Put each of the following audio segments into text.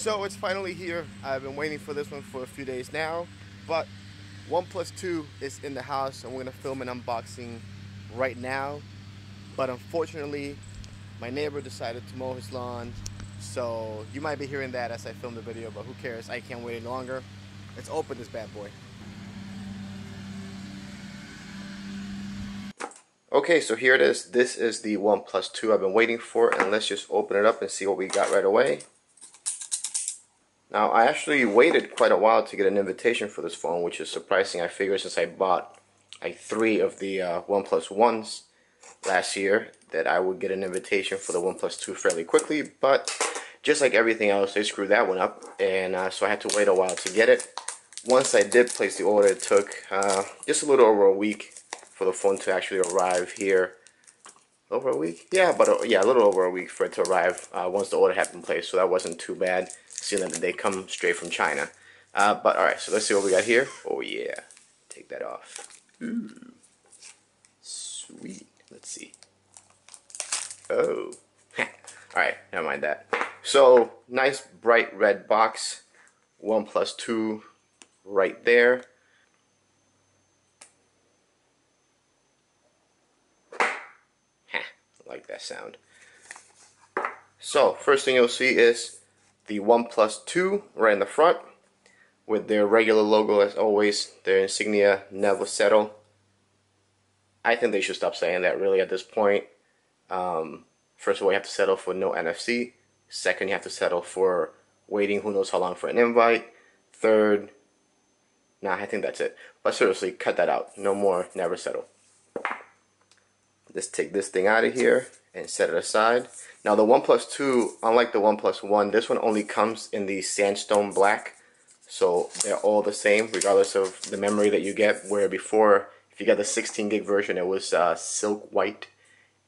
So it's finally here. I've been waiting for this one for a few days now, but OnePlus 2 is in the house and we're gonna film an unboxing right now. But unfortunately, my neighbor decided to mow his lawn, so you might be hearing that as I film the video, but who cares? I can't wait any longer. Let's open this bad boy. Okay, so here it is. This is the OnePlus 2 I've been waiting for, and let's just open it up and see what we got right away. Now, I actually waited quite a while to get an invitation for this phone, which is surprising. I figured since I bought like 3 of the OnePlus 1s last year that I would get an invitation for the OnePlus 2 fairly quickly, but just like everything else, they screwed that one up, and so I had to wait a while to get it. Once I did place the order, it took just a little over a week for the phone to actually arrive here. Over a week? Yeah, but yeah, a little over a week for it to arrive once the order had been placed, so that wasn't too bad, seeing that they come straight from China. But alright, so let's see what we got here. Oh yeah, take that off. Ooh, sweet. Let's see. Oh, alright, never mind that. So, nice bright red box, OnePlus 2 right there. Like that sound. So first thing you'll see is the OnePlus 2 right in the front with their regular logo as always, their insignia never settle. I think they should stop saying that really at this point. First of all, you have to settle for no NFC. Second, you have to settle for waiting who knows how long for an invite. Third, nah, I think that's it. But seriously, cut that out. No more never settle. Let's take this thing out of here and set it aside. Now the OnePlus 2, unlike the OnePlus 1, this one only comes in the sandstone black. So they're all the same regardless of the memory that you get, where before, if you got the 16 gig version, it was silk white,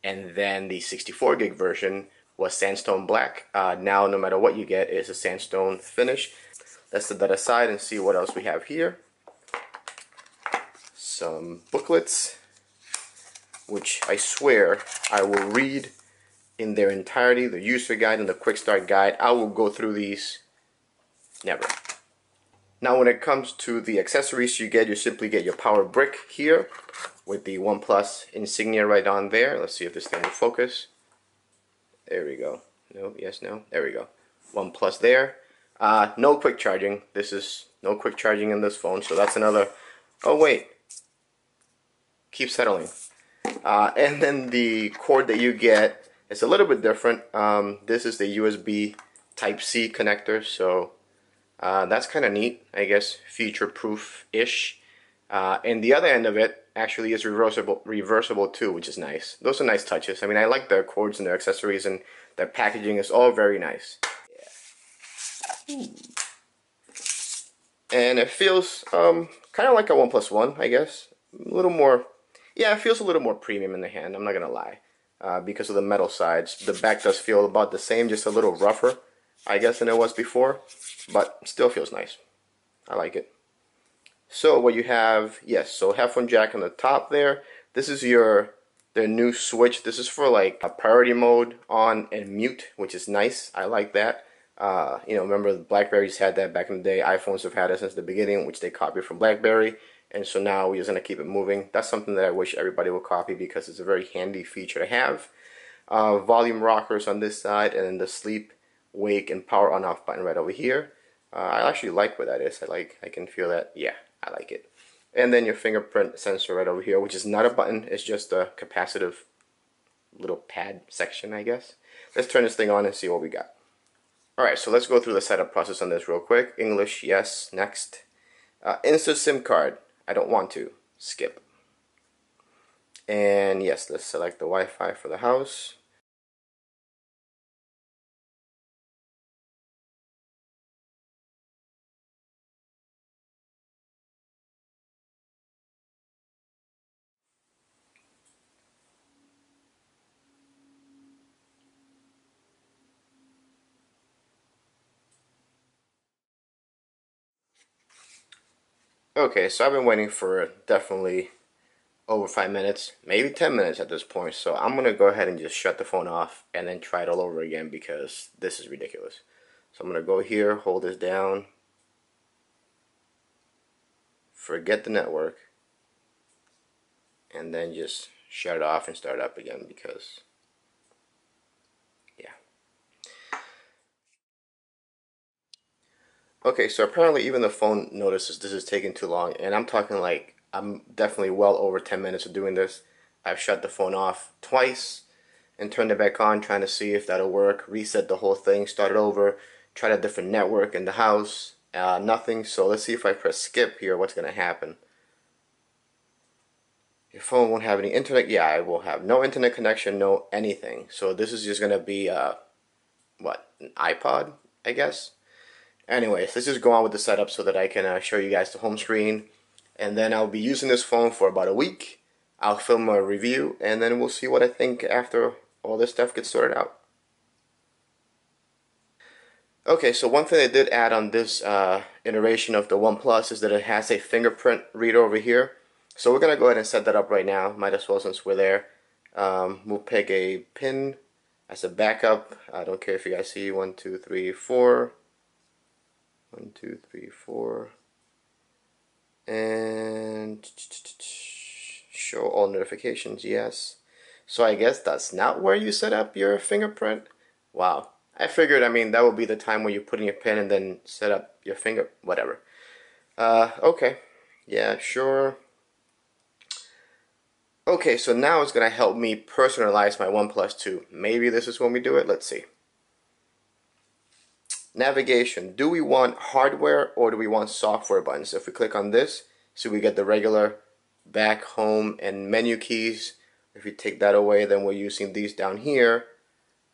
and then the 64 gig version was sandstone black. Now no matter what you get, it's a sandstone finish. Let's set that aside and see what else we have here. Some booklets, which I swear I will read in their entirety, the user guide and the quick start guide. I will go through these. Never. Now when it comes to the accessories you simply get your power brick here with the OnePlus insignia right on there. Let's see if this thing will focus. There we go. No, yes, no. There we go. OnePlus there. No quick charging. This is no quick charging in this phone, so that's another. Oh wait. Keep settling. And then the cord that you get is a little bit different. This is the USB Type-C connector, so that's kind of neat, I guess, future-proof-ish. And the other end of it actually is reversible too, which is nice. Those are nice touches. I mean, I like their cords and their accessories, and their packaging is all very nice. Yeah. And it feels kind of like a OnePlus 1, I guess. A little more. Yeah, it feels a little more premium in the hand, I'm not going to lie, because of the metal sides. The back does feel about the same, just a little rougher, I guess, than it was before, but still feels nice. I like it. So what you have, yes, so headphone jack on the top there. This is their new switch. This is for like a priority mode, on and mute, which is nice. I like that. You know, remember the Blackberries had that back in the day. iPhones have had it since the beginning, which they copied from Blackberry. And so now we're just going to keep it moving. That's something that I wish everybody would copy because it's a very handy feature to have. Volume rockers on this side, and then the sleep, wake, and power on off button right over here. I actually like where that is. I can feel that. Yeah, I like it. And then your fingerprint sensor right over here, which is not a button. It's just a capacitive little pad section, I guess. Let's turn this thing on and see what we got. Alright, so let's go through the setup process on this real quick. English, yes. Next. Insert SIM card. I don't want to. Skip. And yes, let's select the Wi-Fi for the house. Okay, so I've been waiting for definitely over 5 minutes, maybe 10 minutes at this point, so I'm going to go ahead and just shut the phone off and then try it all over again because this is ridiculous. So I'm going to go here, hold this down, forget the network, and then just shut it off and start it up again because, yeah. Okay, so apparently even the phone notices this is taking too long, and I'm talking like I'm definitely well over 10 minutes of doing this. I've shut the phone off twice and turned it back on, trying to see if that'll work, reset the whole thing, start it over, tried a different network in the house, nothing. So let's see if I press skip here, what's going to happen. Your phone won't have any internet. Yeah, I will have no internet connection, no anything. So this is just going to be, what, an iPod, I guess? Anyways, let's just go on with the setup so that I can show you guys the home screen. And then I'll be using this phone for about a week. I'll film a review, and then we'll see what I think after all this stuff gets sorted out. Okay, so one thing they did add on this iteration of the OnePlus is that it has a fingerprint reader over here. So we're going to go ahead and set that up right now. Might as well since we're there. We'll pick a pin as a backup. I don't care if you guys see 1, 2, 3, 4. 1, 2, 3, 4. And show all notifications, yes. So I guess that's not where you set up your fingerprint? Wow. I figured, I mean, that would be the time where you put in your pin and then set up your finger, whatever. Okay. Yeah, sure. Okay, so now it's going to help me personalize my OnePlus 2. Maybe this is when we do it. Let's see. Navigation. Do we want hardware or do we want software buttons? If we click on this, so we get the regular back, home, and menu keys. If you take that away, then we're using these down here.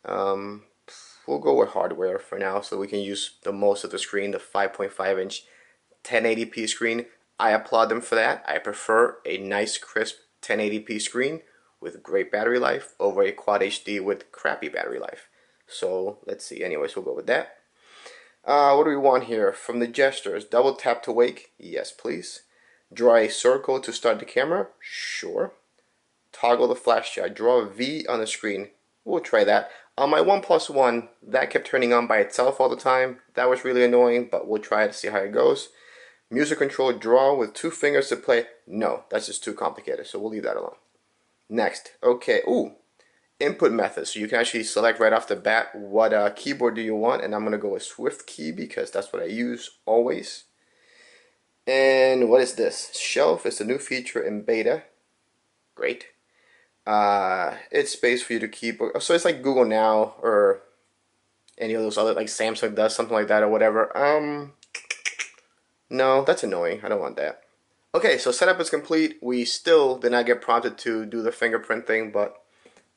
We'll go with hardware for now so we can use the most of the screen, the 5.5-inch 1080p screen. I applaud them for that. I prefer a nice crisp 1080p screen with great battery life over a Quad HD with crappy battery life. So let's see. Anyways, we'll go with that. What do we want here? From the gestures, double tap to wake. Yes, please. Draw a circle to start the camera. Sure. Toggle the flash shot. Draw a V on the screen. We'll try that. On my OnePlus One, that kept turning on by itself all the time. That was really annoying, but we'll try it to see how it goes. Music control, draw with 2 fingers to play. No, that's just too complicated, so we'll leave that alone. Next, okay, ooh, input method. So you can actually select right off the bat what keyboard do you want, and I'm going to go with Swift key because that's what I use always. And what is this? Shelf is a new feature in beta. Great. It's space for you to keep, so it's like Google Now or any of those other, like Samsung does, something like that or whatever. No, that's annoying. I don't want that. Okay, so setup is complete. We still did not get prompted to do the fingerprint thing, but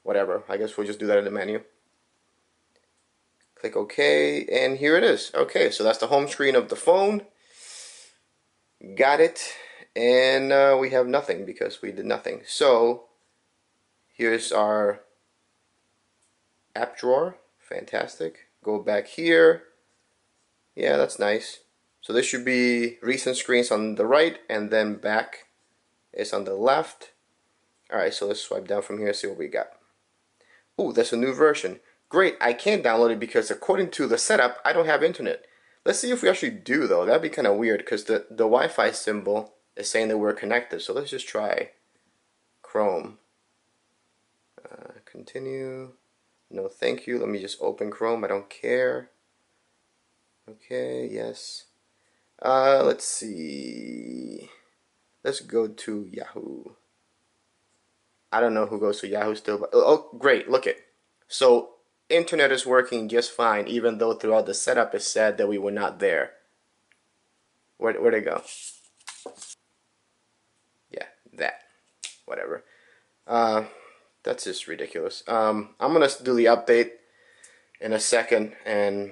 whatever. I guess we'll just do that in the menu. Click OK, and here it is. Okay, so that's the home screen of the phone. Got it. And we have nothing because we did nothing. So here's our app drawer. Fantastic. Go back here. Yeah, that's nice. So this should be recent screens on the right, and then back is on the left. Alright, so let's swipe down from here and see what we got. Ooh, that's a new version. Great, I can't download it because according to the setup, I don't have internet. Let's see if we actually do though. That'd be kind of weird because the Wi-Fi symbol is saying that we're connected. So let's just try Chrome. Continue. No, thank you. Let me just open Chrome. I don't care. Okay, yes. Let's see. Let's go to Yahoo. I don't know who goes to Yahoo still, but oh, great. Look it. So internet is working just fine, even though throughout the setup it said that we were not there. Where'd it go? Yeah, that. Whatever. That's just ridiculous. I'm gonna do the update in a second and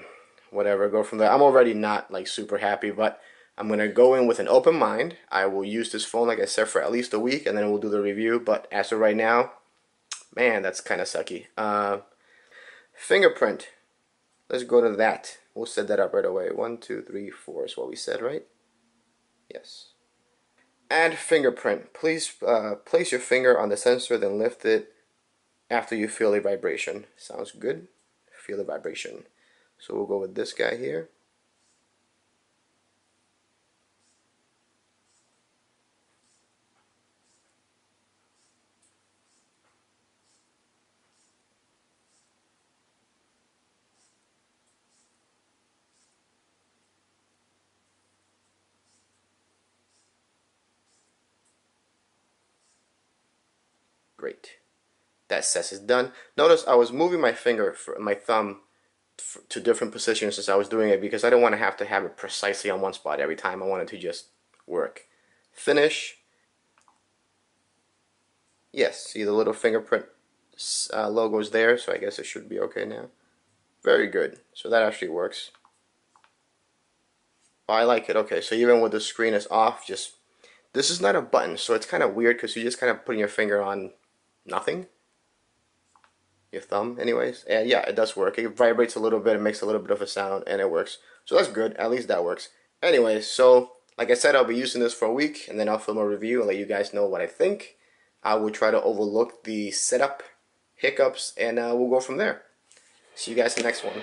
whatever, go from there. I'm already not like super happy, but I'm gonna go in with an open mind. I will use this phone, like I said, for at least a week, and then we'll do the review. But as of right now, man, that's kind of sucky. Fingerprint. Let's go to that. We'll set that up right away. 1, 2, 3, 4 is what we said, right? Yes. Add fingerprint. Please place your finger on the sensor, then lift it after you feel a vibration. Sounds good. Feel the vibration. So we'll go with this guy here. Great. That says it's done. Notice I was moving my finger, my thumb, to different positions as I was doing it because I don't want to have it precisely on one spot every time. I want it to just work. Finish. Yes, see the little fingerprint logo is there, so I guess it should be okay now. Very good. So that actually works. Oh, I like it. Okay, so even with the screen is off, just this is not a button, so it's kind of weird because you're just kind of putting your finger on nothing. Your thumb, anyways. And yeah, it does work. It vibrates a little bit, it makes a little bit of a sound, and it works. So that's good. At least that works. Anyways, so like I said, I'll be using this for a week, and then I'll film a review and let you guys know what I think. I will try to overlook the setup hiccups, and we'll go from there. See you guys in the next one.